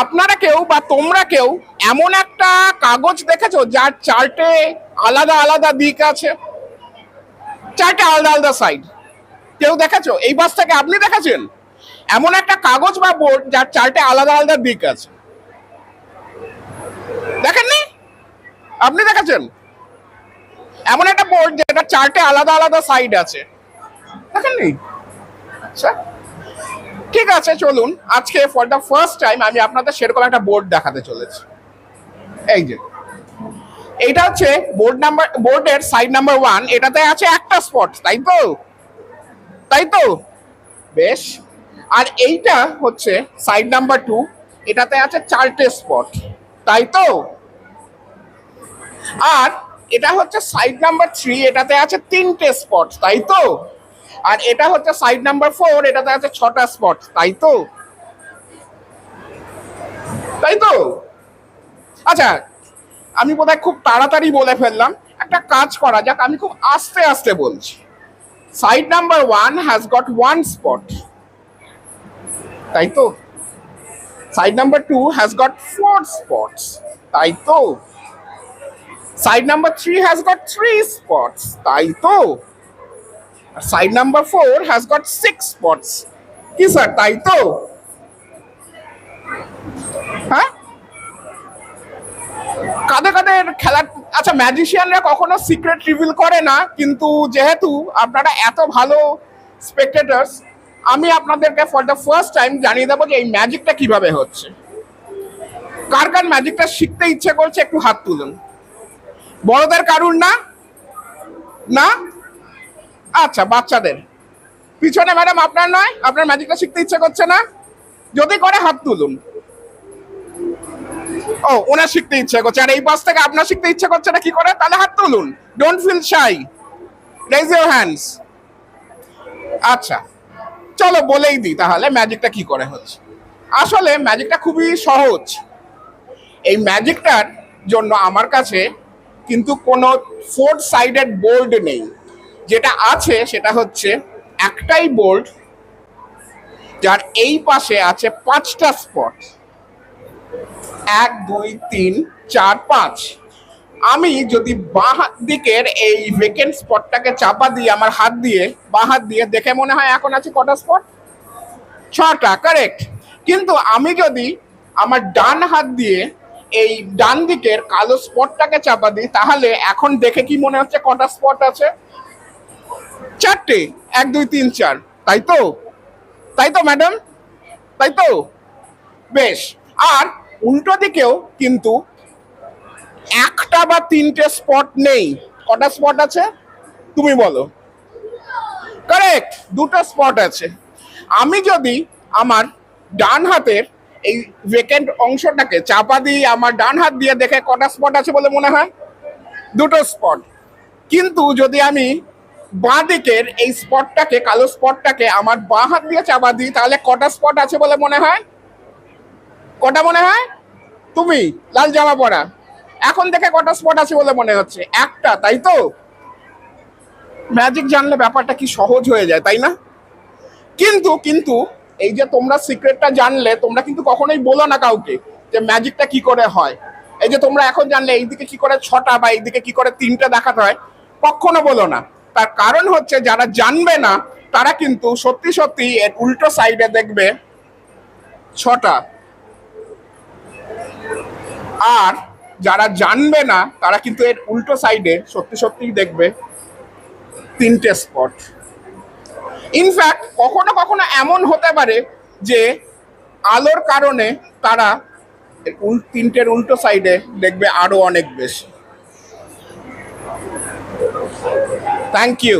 আপনারা কেউ বা তোমরা কেউ এমন একটা কাগজ দেখেছো যার চারটে আলাদা আলাদা দিক আছে, চারটে আলাদা আলাদা সাইড? কেউ দেখেছো? এই বাস থেকে আপনি দেখেছেন এমন একটা কাগজ বা বোর্ড যার চারটে আলাদা আলাদা দিক আছে? দেখেননি? আপনি দেখেছেন এমন একটা বোর্ড যেটা চারটে আলাদা আলাদা সাইড আছে? দেখেননি? আচ্ছা, ঠিক আছে, চলুন আজকে ফর দ্য ফার্স্ট টাইম আমি আপনাদের সেরকম একটা বোর্ড দেখাতে চলেছি। এই যে এইটা হচ্ছে বোর্ডের সাইড নাম্বার 1, এটাতে আছে একটা স্পট, তাই তো? তাই তো? বেশ। আর এইটা হচ্ছে সাইড নাম্বার 2, এটাতে আছে চারটে স্পট, তাই তো? আর এটা হচ্ছে সাইড নাম্বার 3, এটাতে আছে তিনটে স্পট, তাই তো? আর এটা হচ্ছে সাইড নাম্বার 4, এটাতে আছে 6টা স্পট, তাই তো? তাই তো? আচ্ছা, আমি বোধহয় খুব তাড়াতাড়ি বলে ফেললাম, একটা কাজ করা যাক, আমি খুব আস্তে আস্তে বলছি। Side number 1 has got 1 spot, তাই তো? Side number 2 has got 4 spots, তাই তো? Side number 3 has got 3 spots, তাই তো? Side number 4 has got 6 spots, কি স্যার, তাই তো? হ্যাঁ, কাদের কাদের খেলার? আচ্ছা, ম্যাজিশিয়ানরা কখনো সিক্রেট রিভিল করে না, কিন্তু যেহেতু আপনারা এত ভালো স্পেক্টেটার্স, আমি আপনাদেরকে ফর দ্য ফার্স্ট টাইম জানিয়ে দেবো যে এই ম্যাজিকটা কিভাবে হচ্ছে। কার কার ম্যাজিকটা শিখতে ইচ্ছে করছে একটু হাত তুলুন। বড়দের কারুর না? না? আচ্ছা, বাচ্চাদের। পিছনে ম্যাডাম আপনার নয়? আপনার ম্যাজিকটা শিখতে ইচ্ছে করছে না? যদি করে হাত তুলুন। ও, ওনার শিখতে ইচ্ছে করছে, আর এই পাশ থেকে আপনার শিখতে ইচ্ছে করছে না, কি করে? তাহলে হাত তুলুন, don't feel shy, raise your hands. আচ্ছা, চলো বলেই দিই তাহলে ম্যাজিকটা কি করে হচ্ছে। আসলে ম্যাজিকটা খুবই সহজ। এই ম্যাজিকটার জন্য আমার কাছে কিন্তু কোনো 4 সাইডেড বোর্ড নেই। যেটা আছে সেটা হচ্ছে একটাই বোর্ড, যার এই পাশে আছে 5টা স্পট, 1 2 3 4 5। আমি যদি বাঁ দিকের এই ভেকেন্ট স্পটটাকে চাপা দিয়ে আমার হাত দিয়ে, বাঁ হাত দিয়ে, দেখে মনে হয় এখন আছে কটা স্পট? 6টা, কারেক্ট। কিন্তু আমি যদি আমার ডান হাত দিয়ে এই ডান দিকের কালো স্পটটাকে চাপা দিই, তাহলে এখন দেখে কি মনে হচ্ছে কটা স্পট আছে? 4টে, 1 2 3 4, তাই তো? তাই তো ম্যাডাম? তাই তো? বেশ। আর উল্টো দিকেও কিন্তু একটা বা তিনটে স্পট নেই। কটা স্পট আছে তুমি বলো? কারেক্ট, 2টো স্পট আছে। আমি যদি আমার ডান হাতের এই ভেকেন্ট অংশটাকে চাপা দিই আমার ডান হাত দিয়ে, দেখে কটা স্পট আছে বলে মনে হয়? 2টো স্পট। কিন্তু যদি আমি বাঁ দিকের এই স্পটটাকে, কালো স্পটটাকে আমার বাঁ হাত দিয়ে চাপা দিই, তাহলে কটা স্পট আছে বলে মনে হয়? কটা মনে হয়? তুমি লাল জামা পরা, এখন দেখে কটা স্পট আছে বলে মনে হচ্ছে? একটা, তাই তো? ম্যাজিক জানলে ব্যাপারটা কি সহজ হয়ে যায়, তাই না? কিন্তু কিন্তু এই যে তোমরা সিক্রেটটা জানলে, তোমরা কিন্তু কখনোই বলো না কাউকে যে ম্যাজিকটা কি করে হয়। এই যে তোমরা এখন জানলে এইদিকে কি করে 6টা বা এইদিকে কি করে 3টে দেখাতে হয়, কখনো বলো না। তার কারণ হচ্ছে যারা জানবে না তারা কিন্তু সত্যি সত্যি এর উল্টো সাইডে দেখবে 6টা, আর যারা জানবে না তারা কিন্তু এর উল্টো সাইডে সত্যি সত্যিই দেখবে 3টে স্পট। ইনফ্যাক্ট কখনো কখনো এমন হতে পারে যে আলোর কারণে তারা 3টের উল্টো সাইডে দেখবে আরো অনেক বেশি। Thank you.